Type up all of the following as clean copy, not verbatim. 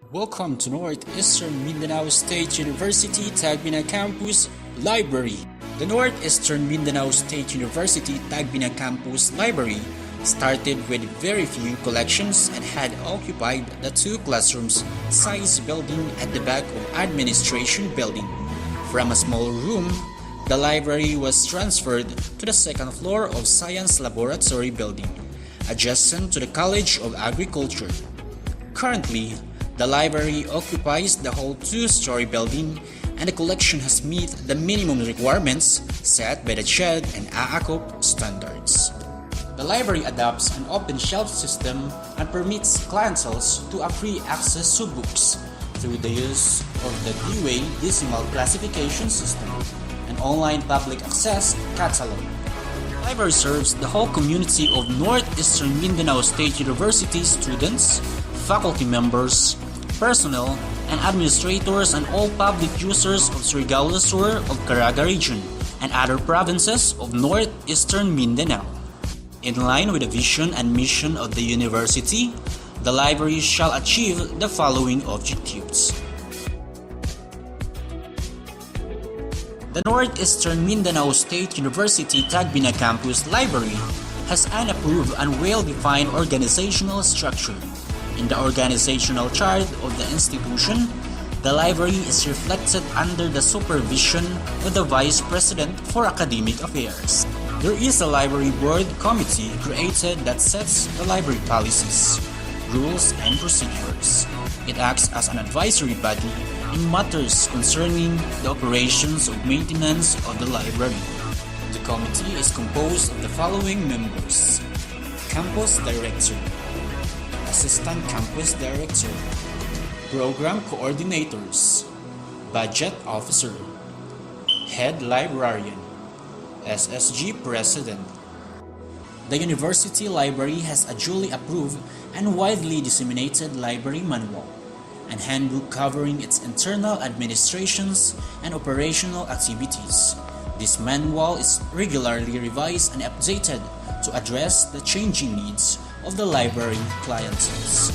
Welcome to Northeastern Mindanao State University Tagbina Campus Library. The Northeastern Mindanao State University Tagbina Campus Library started with very few collections and had occupied the two classrooms size building at the back of administration building. From a small room, the library was transferred to the second floor of Science Laboratory building, adjacent to the College of Agriculture. Currently, the library occupies the whole two-story building, and the collection has met the minimum requirements set by the CHED and AACOP standards. The library adopts an open shelf system and permits clientele to a free access to books through the use of the Dewey Decimal Classification System, an online public access catalog. The library serves the whole community of Northeastern Mindanao State University students, faculty members, personnel, and administrators, and all public users of Surigao del Sur of Caraga region and other provinces of Northeastern Mindanao. In line with the vision and mission of the university, the library shall achieve the following objectives. The Northeastern Mindanao State University Tagbina Campus Library has an approved and well-defined organizational structure. In the organizational chart of the institution, the library is reflected under the supervision of the Vice President for Academic Affairs. There is a library board committee created that sets the library policies, rules, and procedures. It acts as an advisory body in matters concerning the operations of maintenance of the library. The committee is composed of the following members: Campus Director, Assistant Campus Director, Program Coordinators, Budget Officer, Head Librarian, SSG President. The University Library has a duly approved and widely disseminated library manual and handbook covering its internal administrations and operational activities. This manual is regularly revised and updated to address the changing needs of the library clientele.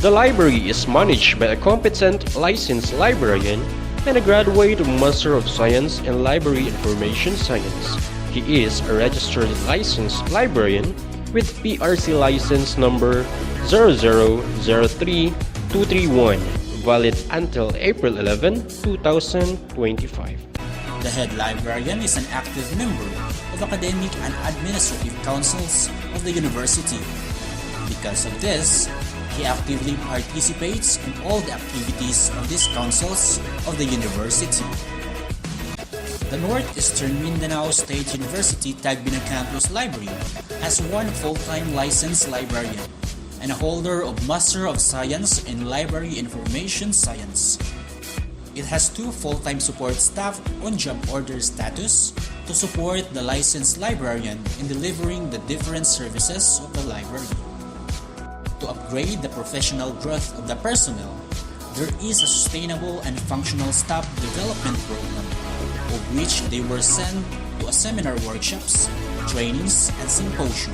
The library is managed by a competent licensed librarian and a graduate Master of Science in Library Information Science. He is a registered licensed librarian with PRC license number 0003231, valid until April 11, 2025. The head librarian is an active member of academic and administrative councils of the university. Because of this, he actively participates in all the activities of these councils of the university. The Northeastern Mindanao State University Tagbina Campus Library has one full-time licensed librarian and a holder of Master of Science in Library Information Science. It has two full-time support staff on job order status to support the licensed librarian in delivering the different services of the library. To upgrade the professional growth of the personnel, there is a sustainable and functional staff development program, of which they were sent to a seminar workshops, trainings, and symposium.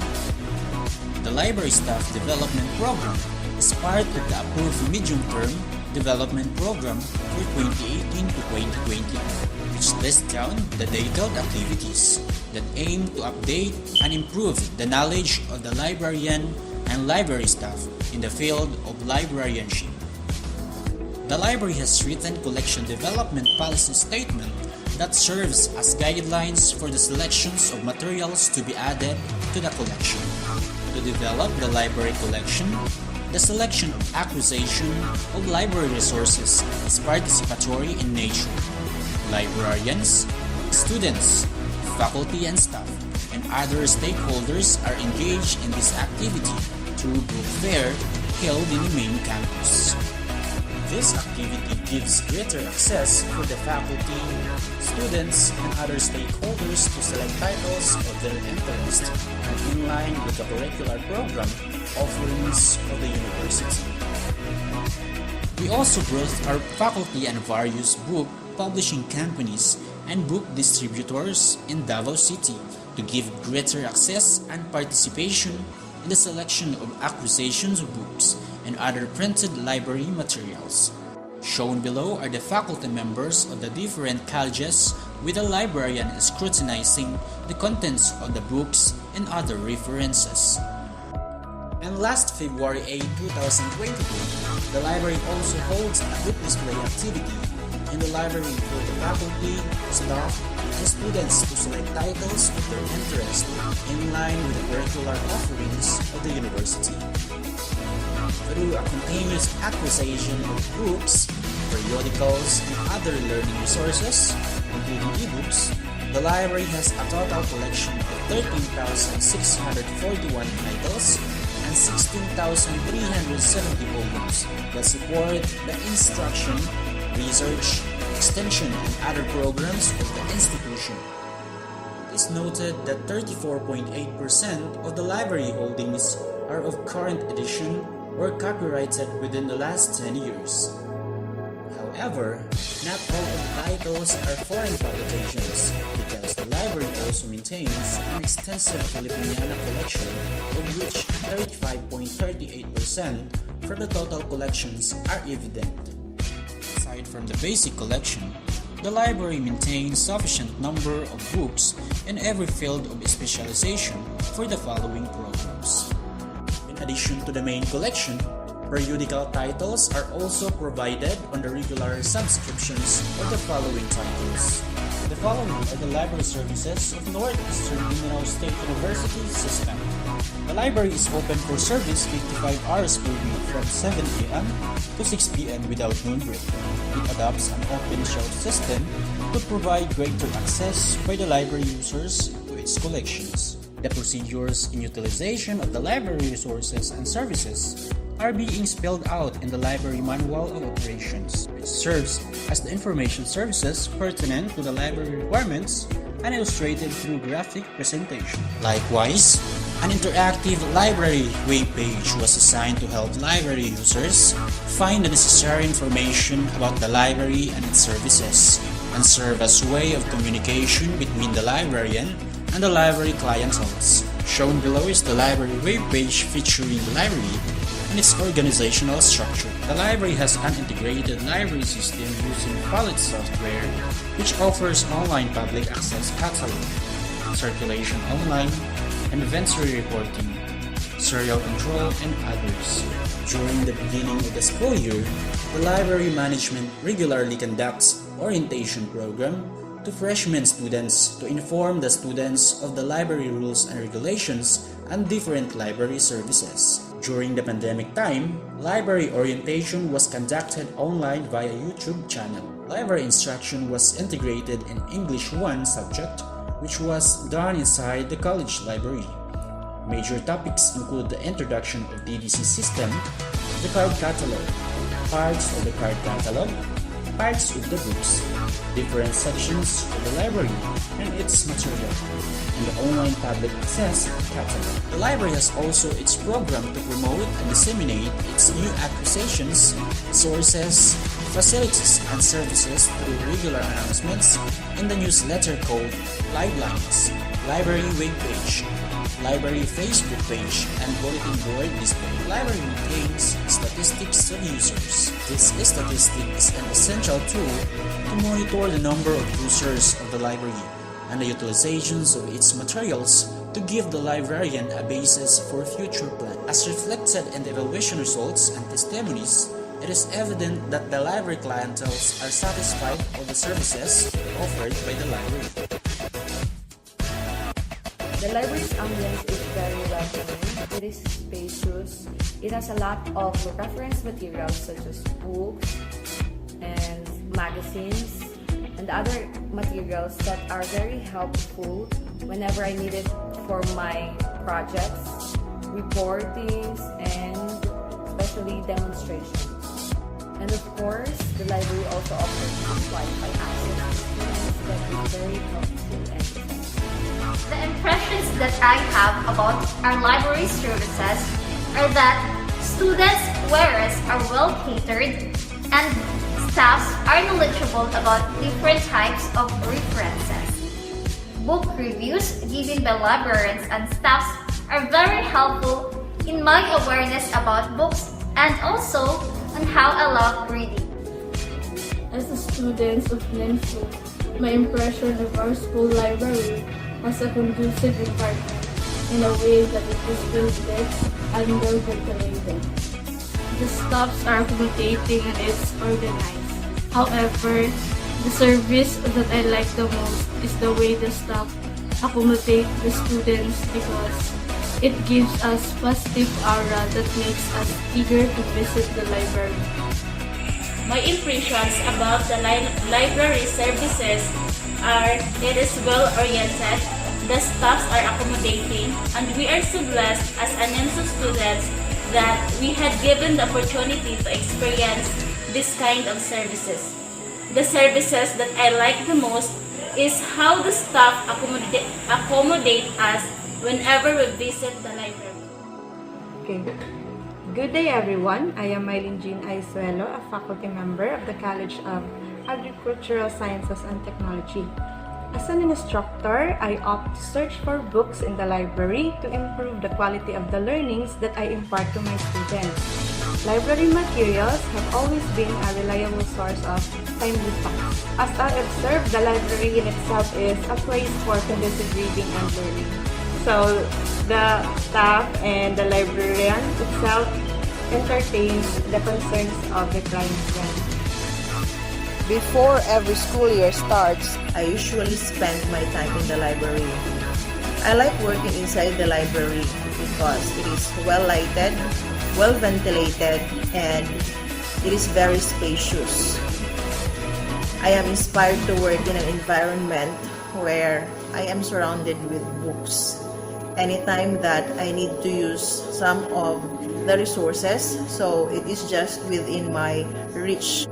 The library staff development program is part of the approved medium-term development program for 2018 to 2020, which lists down the detailed activities that aim to update and improve the knowledge of the librarian and library staff in the field of librarianship. The library has written collection development policy statement that serves as guidelines for the selections of materials to be added to the collection. To develop the library collection, the selection of acquisition of library resources is participatory in nature. Librarians, students, faculty and staff, and other stakeholders are engaged in this activity through book fair held in the main campus. This activity gives greater access for the faculty, students, and other stakeholders to select titles of their interest and in line with the curricular program offerings of the university. We also brought our faculty and various book publishing companies and book distributors in Davao City to give greater access and participation in the selection of acquisitions of books and other printed library materials. Shown below are the faculty members of the different colleges, with a librarian scrutinizing the contents of the books and other references. And last February 8, 2022, the library also holds a book display activity in the library for the faculty, staff, and students to select titles of their interest in line with the curricular offerings of the university. Through a continuous acquisition of books, periodicals, and other learning resources, including ebooks, the library has a total collection of 13,641 titles and 16,370 volumes that support the instruction, research, extension, and other programs of the institution. It is noted that 34.8% of the library holdings are of current edition or copyrighted within the last 10 years. However, not all of the titles are foreign publications because the library also maintains an extensive Filipiniana collection, of which 35.38% from the total collections are evident. Aside from the basic collection, the library maintains sufficient number of books in every field of specialization for the following programs. In addition to the main collection, periodical titles are also provided on the regular subscriptions of the following titles. The following are the library services of Northeastern Mindanao State University System. The library is open for service 55 hours per week from 7 a.m. to 6 p.m. without noon break. It adopts an open shelf system to provide greater access by the library users to its collections. The procedures in utilization of the library resources and services are being spelled out in the Library Manual of Operations, which serves as the information services pertinent to the library requirements and illustrated through graphic presentation. Likewise, an interactive library web page was designed to help library users find the necessary information about the library and its services, and serve as a way of communication between the librarian and the library clienteles. Shown below is the library web page featuring the library and its organizational structure. The library has an integrated library system using Palette software, which offers online public access catalog, circulation online, inventory reporting, serial control, and others. During the beginning of the school year, the library management regularly conducts orientation program to freshman students to inform the students of the library rules and regulations and different library services. During the pandemic time, library orientation was conducted online via YouTube channel. Library instruction was integrated in English 1 subject, which was done inside the college library. Major topics include the introduction of DDC system, the card catalog, parts of the card catalog, parts of the books, different sections of the library and its material, and the online public access catalog. The library has also its program to promote and disseminate its new acquisitions, sources, facilities, and services through regular announcements in the newsletter called Livelines, library web page, library Facebook page, and bulletin board display. The library maintains statistics of users. This statistic is an essential tool to monitor the number of users of the library and the utilizations of its materials to give the librarian a basis for future plans. As reflected in the evaluation results and testimonies, it is evident that the library clienteles are satisfied with the services offered by the library. The library's ambience is very welcoming. It is spacious. It has a lot of reference materials such as books and magazines and other materials that are very helpful whenever I need it for my projects, reportings, and especially demonstrations. And of course, the library also offers Wi-Fi access to students that is very helpful and effective. The impressions that I have about our library services are that students' wares are well catered and staffs are knowledgeable about different types of references. Book reviews given by librarians and staffs are very helpful in my awareness about books and also on how I love reading. As a student of Nemsu, my impression of our school library was a conducive environment in a way that it is well lit and well ventilated. The staffs are accommodating and it's organized. However, the service that I like the most is the way the staff accommodate the students because it gives us positive aura that makes us eager to visit the library. My impressions about the library services are it is well-oriented, the staffs are accommodating, and we are so blessed as Nemsu students that we had given the opportunity to experience this kind of services. The services that I like the most is how the staff accommodate us whenever we visit the library. Okay. Good day everyone. I am Mylene Jean Aisuelo, a faculty member of the College of Agricultural Sciences and Technology. As an instructor, I opt to search for books in the library to improve the quality of the learnings that I impart to my students. Library materials have always been a reliable source of timely facts. As I observe, the library in itself is a place for conducive reading and learning. So, the staff and the librarian itself entertains the concerns of the clients. Before every school year starts, I usually spend my time in the library. I like working inside the library because it is well lighted, well ventilated, and it is very spacious. I am inspired to work in an environment where I am surrounded with books. Anytime that I need to use some of the resources, so it is just within my reach.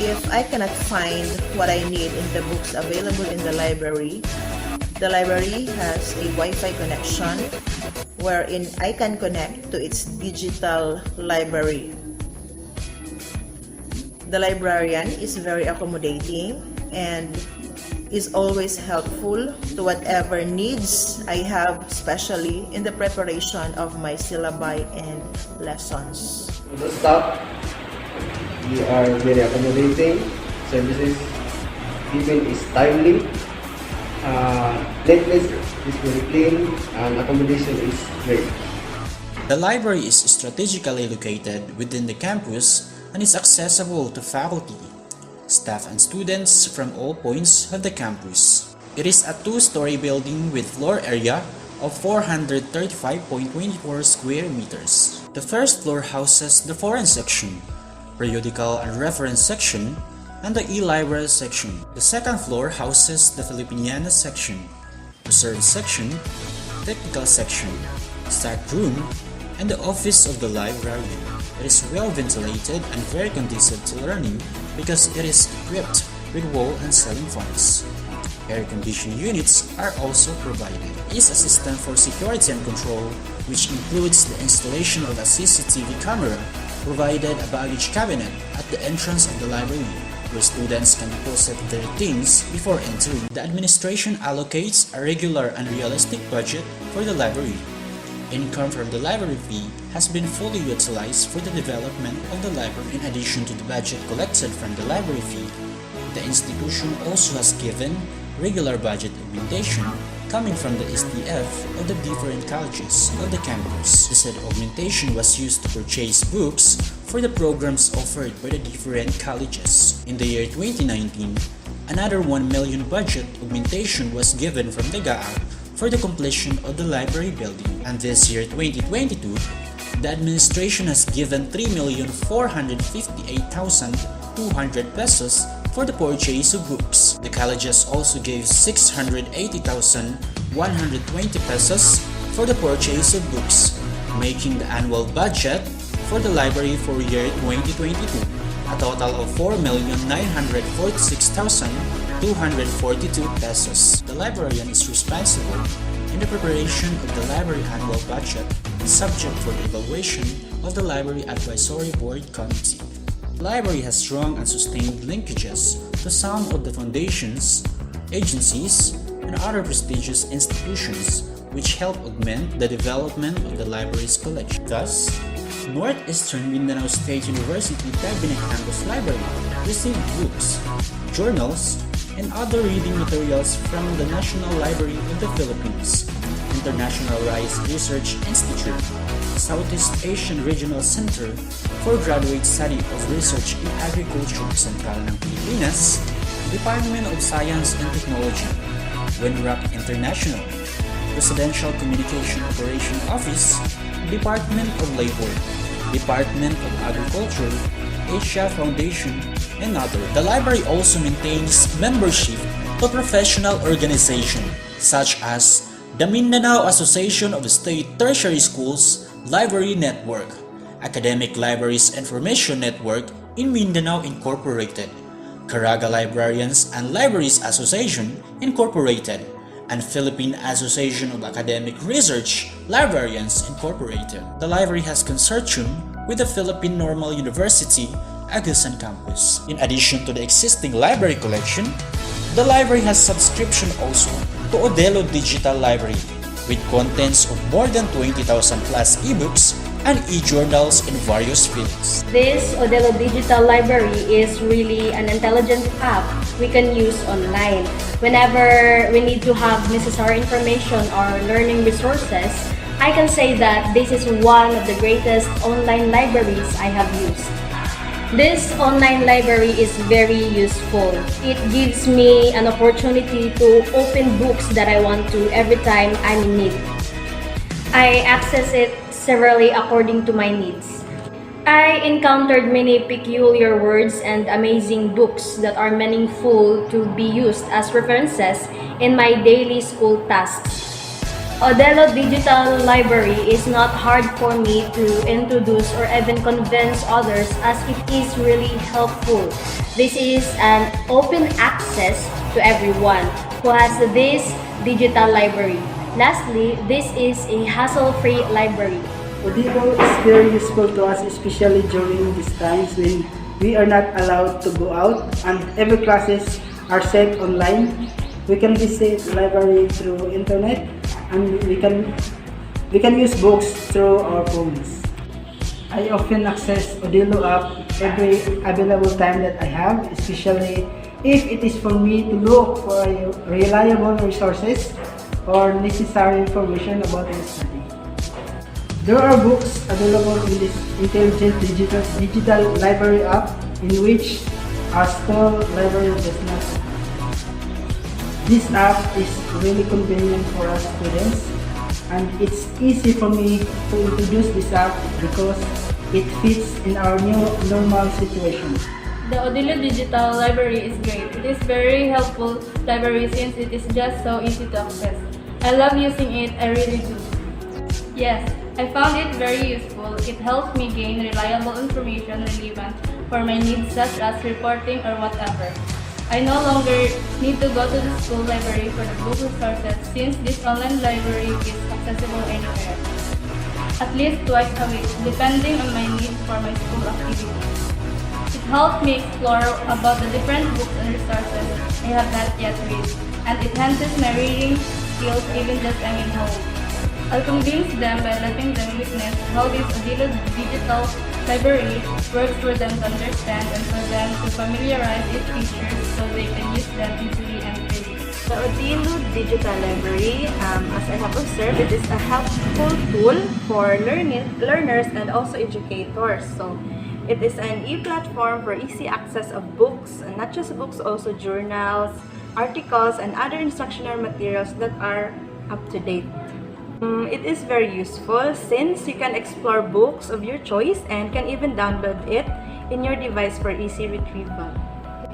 If I cannot find what I need in the books available in the library has a Wi-Fi connection wherein I can connect to its digital library. The librarian is very accommodating and is always helpful to whatever needs I have, especially in the preparation of my syllabi and lessons. The staff, we are very accommodating. Services given is timely. Cleanliness is very clean and accommodation is great. The library is strategically located within the campus and is accessible to faculty, staff and students from all points of the campus. It is a two-story building with floor area of 435.24 square meters. The first floor houses the foreign section, periodical and reference section, and the e-library section. The second floor houses the Filipiniana section, reserve section, technical section, staff room, and the office of the librarian. It is well ventilated and very conducive to learning because it is equipped with wall and ceiling fans. Air conditioning units are also provided. There is a system for security and control, which includes the installation of a CCTV camera, provided a baggage cabinet at the entrance of the library, where students can deposit their things before entering. The administration allocates a regular and realistic budget for the library. Income from the library fee has been fully utilized for the development of the library. In addition to the budget collected from the library fee, the institution also has given regular budget augmentation coming from the SDF of the different colleges of the campus. The said augmentation was used to purchase books for the programs offered by the different colleges. In the year 2019, another 1 million budget augmentation was given from the GAA for the completion of the library building. And this year 2022, the administration has given 3,458,200 pesos for the purchase of books. The colleges also gave 680,120 pesos for the purchase of books, making the annual budget for the library for year 2022 a total of 4,946,242 pesos. The librarian is responsible in the preparation of the library annual budget, subject for the evaluation of the Library Advisory Board Committee. The library has strong and sustained linkages to some of the foundations, agencies, and other prestigious institutions which help augment the development of the library's collection. Thus, Northeastern Mindanao State University Tabinak Campus Library received books, journals, and other reading materials from the National Library of the Philippines, International Rice Research Institute, Southeast Asian Regional Center for Graduate Study of Research in Agriculture Sentral ng Pilipinas, Department of Science and Technology, Winrock International, Presidential Communication Operation Office, Department of Labor, Department of Agriculture, Asia Foundation, and others. The library also maintains membership to professional organizations such as the Mindanao Association of State Tertiary Schools Library Network, Academic Libraries Information Network in Mindanao Incorporated, Caraga Librarians and Libraries Association Incorporated, and Philippine Association of Academic Research Librarians Incorporated. The library has consortium with the Philippine Normal University Agusan Campus. In addition to the existing library collection, the library has subscription also to Odelo Digital Library with contents of more than 20,000 plus ebooks and e-journals in various fields. This Odelo Digital Library is really an intelligent app we can use online. Whenever we need to have necessary information or learning resources, I can say that this is one of the greatest online libraries I have used. This online library is very useful. It gives me an opportunity to open books that I want to every time I'm in need. I access it severally according to my needs. I encountered many peculiar words and amazing books that are meaningful to be used as references in my daily school tasks. Odelo Digital Library is not hard for me to introduce or even convince others as it is really helpful. This is an open access to everyone who has this digital library. Lastly, this is a hassle-free library. Odelo is very useful to us, especially during these times when we are not allowed to go out and every classes are set online. We can visit the library through internet and we can use books through our phones. I often access Odelo app every available time that I have, especially if it is for me to look for reliable resources or necessary information about my study. There are books available in this intelligent digital library app in which a school library does not. This app is really convenient for us students and it's easy for me to introduce this app because it fits in our new normal situation. The Odelo Digital Library is great. It is very helpful library since it is just so easy to access. I love using it, I really do. Yes, I found it very useful. It helps me gain reliable information relevant for my needs such as reporting or whatever. I no longer need to go to the school library for the book resources since this online library is accessible anywhere, at least twice a week, depending on my need for my school activities. It helps me explore about the different books and resources I have not yet read, and it enhances my reading skills even just I'm in home. I'll convince them by letting them witness how this Odelo Digital Library works for them to understand and for them to familiarize its features so they can use them easily and freely. The Odelo Digital Library, as I have observed, it is a helpful tool for learners and also educators. So, it is an e-platform for easy access of books, and not just books, also journals, articles, and other instructional materials that are up to date. It is very useful since you can explore books of your choice and can even download it in your device for easy retrieval.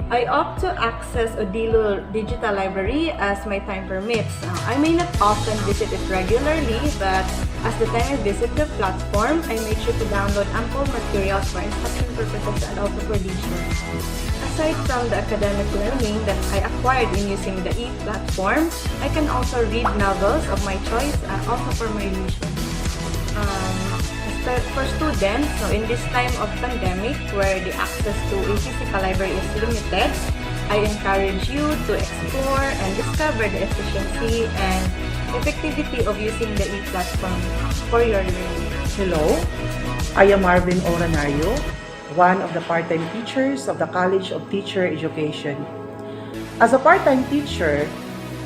I opt to access Odelo Digital Library as my time permits. I may not often visit it regularly, but as the time I visit the platform, I make sure to download ample materials for instruction purposes and also for leisure. Aside from the academic learning that I acquired in using the e-platform, I can also read novels of my choice and also for my leisure. For students, so in this time of pandemic where the access to a physical library is limited, I encourage you to explore and discover the efficiency and effectivity of using the e-platform for your learning. Hello, I am Marvin Oranario, one of the part-time teachers of the College of Teacher Education. As a part-time teacher,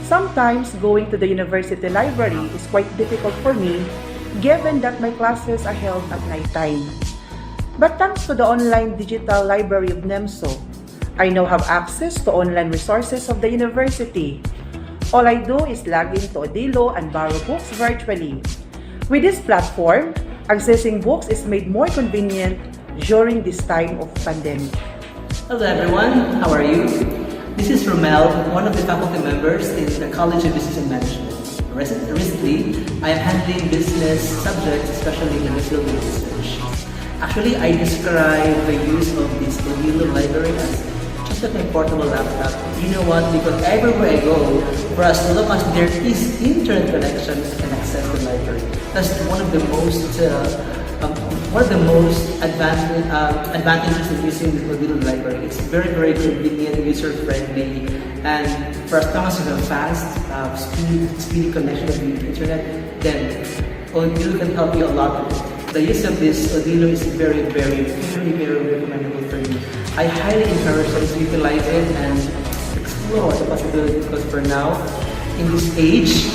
sometimes going to the university library is quite difficult for me given that my classes are held at night time. But thanks to the online digital library of Nemsu, I now have access to online resources of the university. All I do is log in to Odilo and borrow books virtually. With this platform, accessing books is made more convenient during this time of pandemic. Hello everyone, how are you? This is Romel, one of the faculty members in the College of Business and Management. Recently, I am handling business subjects, especially in the field of research. Actually, I describe the use of this Odilo library as just like my portable laptop. You know what? Because everywhere I go, for as long as there is internet connection, I can access the library. That's one of the most advantages of using the Odilo library. It's very, very convenient, user-friendly, and for as long as you have fast, speedy connection of the internet, then Odilo can help you a lot with it. The use of this Odilo is very, very recommendable for you. I highly encourage you to utilize it and explore the possibility because for now, in this age,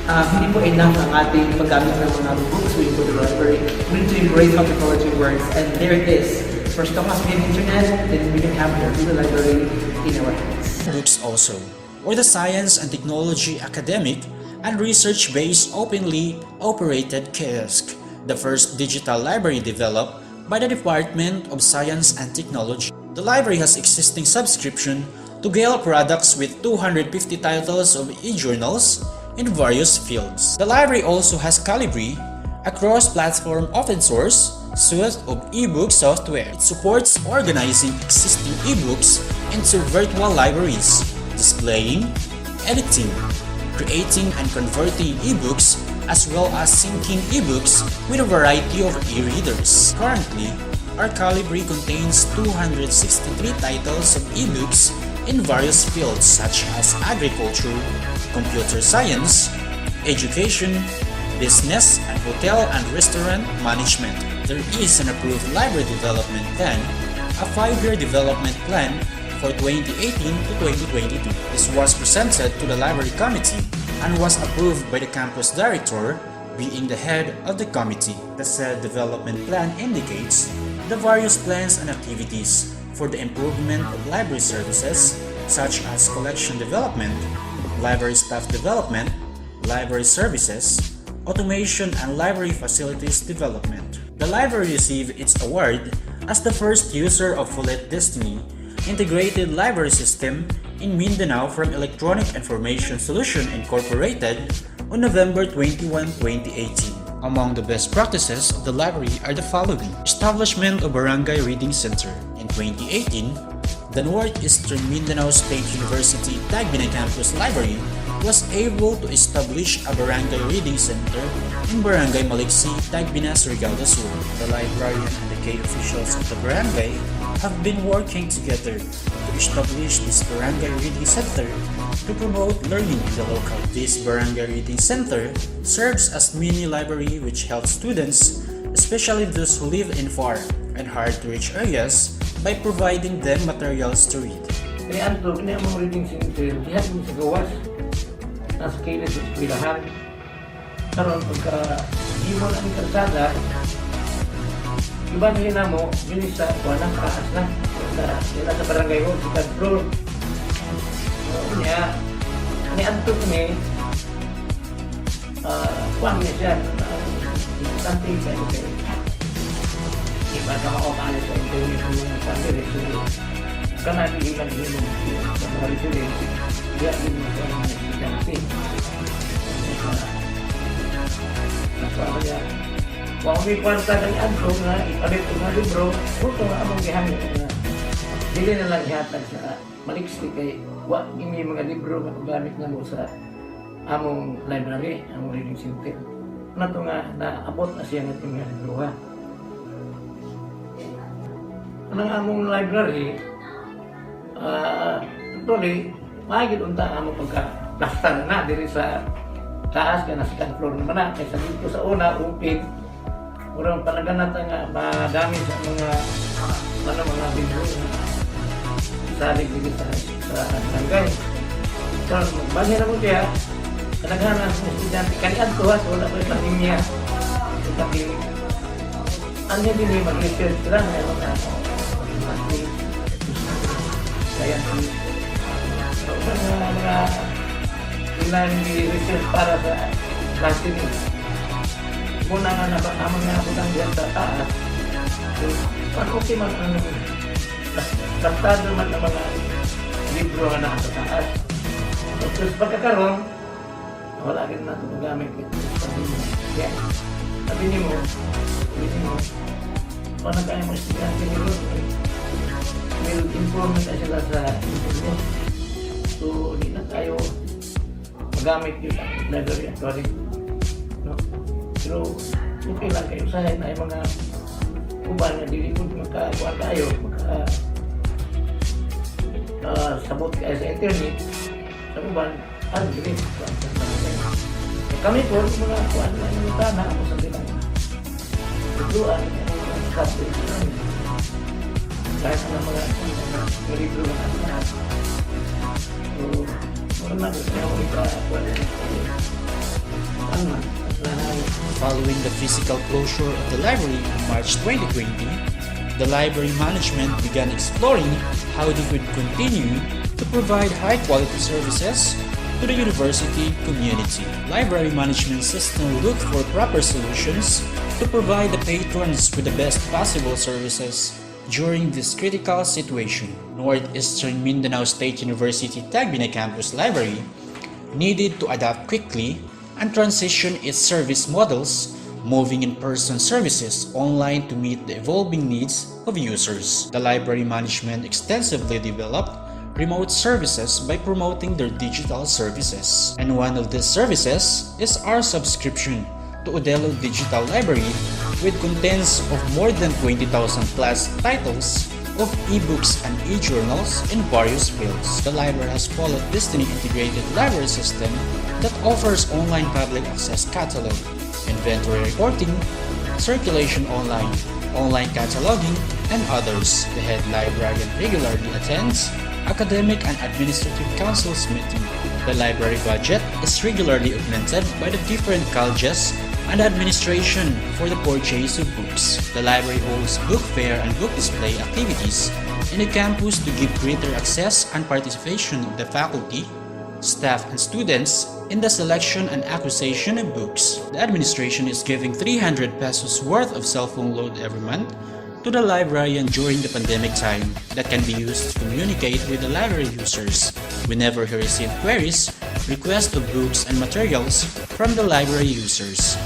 hindi po enough ang ating paggamit ng mga books we go to the library. We need to embrace how technology works, and there it is. For as long as we have internet, then we can have the library in our hands. Books also, or the science and technology academic and research-based openly operated kiosk, the first digital library developed by the Department of Science and Technology. The library has existing subscription to Gale products with 250 titles of e-journals in various fields. The library also has Calibri, a cross-platform open-source suite of e-book software. It supports organizing existing e-books into virtual libraries, displaying, editing, creating and converting e-books, as well as syncing e-books with a variety of e-readers. Currently, our Calibri contains 263 titles of e-books in various fields such as agriculture, computer science, education, business, and hotel and restaurant management. There is an approved library development plan, a 5-year development plan for 2018 to 2022. This was presented to the library committee and was approved by the campus director, being the head of the committee. The said development plan indicates the various plans and activities for the improvement of library services such as collection development, library staff development, library services, automation, and library facilities development. The library received its award as the first user of Fulet Destiny integrated library system in Mindanao from Electronic Information Solution Incorporated on November 21, 2018. Among the best practices of the library are the following. Establishment of Barangay Reading Center. In 2018, the Northeastern Mindanao State University Tagbina Campus Library was able to establish a Barangay Reading Center in Barangay Maliksi, Tagbina, Surigao del Sur. The librarian and the key officials of the barangay have been working together to establish this Barangay Reading Center to promote learning in the local. This Barangay Reading Center serves as mini library which helps students, especially those who live in far and hard-to-reach areas, by providing them materials to read. Kaya Anto, kaya mga reading center, dihat mo sa gawas. Nasa kailan sa eskwelahan. Karoon, pagka di mo na ang karsada, iba na yun mo, yun sa kuwanang kaas na. Yun sa barangay mo, sa third floor. Kaya, ni Anto kami, kuwan niya siya, something kayo kayo. Iba na makakalit sa internet mo ng sandali. So, kanati ilang yun sa mga resident, diya yun mo sa mga estudyante. Kaya, kung may kwarta ng Anto na ipalit ko na libro, huwag ko nga among gihamit na dili na lang ihatag sa Maliksi kay wag may mga libro na paggamit na mo sa among library, among reading center. Na ito nga, naabot na siya ng mga libro ha. Ang among library, actually, mahigit unta among pagka-plastar na diri sa taas, kaya nasa 10th floor naman na, kaysa dito sa una, upin Murang panaganat nga madami sa mga bigro salig dito sa barangay. So, magbagi na mo kaya kanaghanan ng estudyante kaniad to so wala pa yung pandemya. Tapi anya din yung mag-research sila ng mga kaya so, mga ilang research para sa klase nila. Muna nga naman nga ako lang diyan sa taas. So, okay man ang tratado man ng mga libro nga nasa taas. So, terus pagkakaroon, wala rin na ito magamit. Kaya, sabi niyo mo, paano tayo mo estudyante nilo? Will improvement na sila sa internet. So, hindi na tayo magamit yung library actually. No? Pero, okay lang kayo sa na yung mga uban na dili po magkakuha tayo, sabot kayo sa internet, sa uban, dili. Kami po, mga kuhaan na yung tana, ako sa bilang tutuan, yung subject namin. Kahit na mga libro na lahat. So, muna na gusto nyo ikakuha na Following the physical closure of the library in March 2020, the library management began exploring how they could continue to provide high-quality services to the university community. Library management system looked for proper solutions to provide the patrons with the best possible services during this critical situation. Northeastern Mindanao State University Tagbina Campus Library needed to adapt quickly and transition its service models, moving in-person services online to meet the evolving needs of users. The library management extensively developed remote services by promoting their digital services. And one of these services is our subscription to Odelo Digital Library with contents of more than 20,000 plus titles of ebooks and e-journals in various fields. The library has followed Destiny Integrated Library System that offers online public access catalog, inventory reporting, circulation online, online cataloging, and others. The head librarian regularly attends academic and administrative council's meeting. The library budget is regularly augmented by the different colleges and administration for the purchase of books. The library holds book fair and book display activities in the campus to give greater access and participation of the faculty, staff, and students in the selection and acquisition of books. The administration is giving 300 pesos worth of cell phone load every month to the librarian during the pandemic time that can be used to communicate with the library users whenever he receives queries, requests of books and materials from the library users.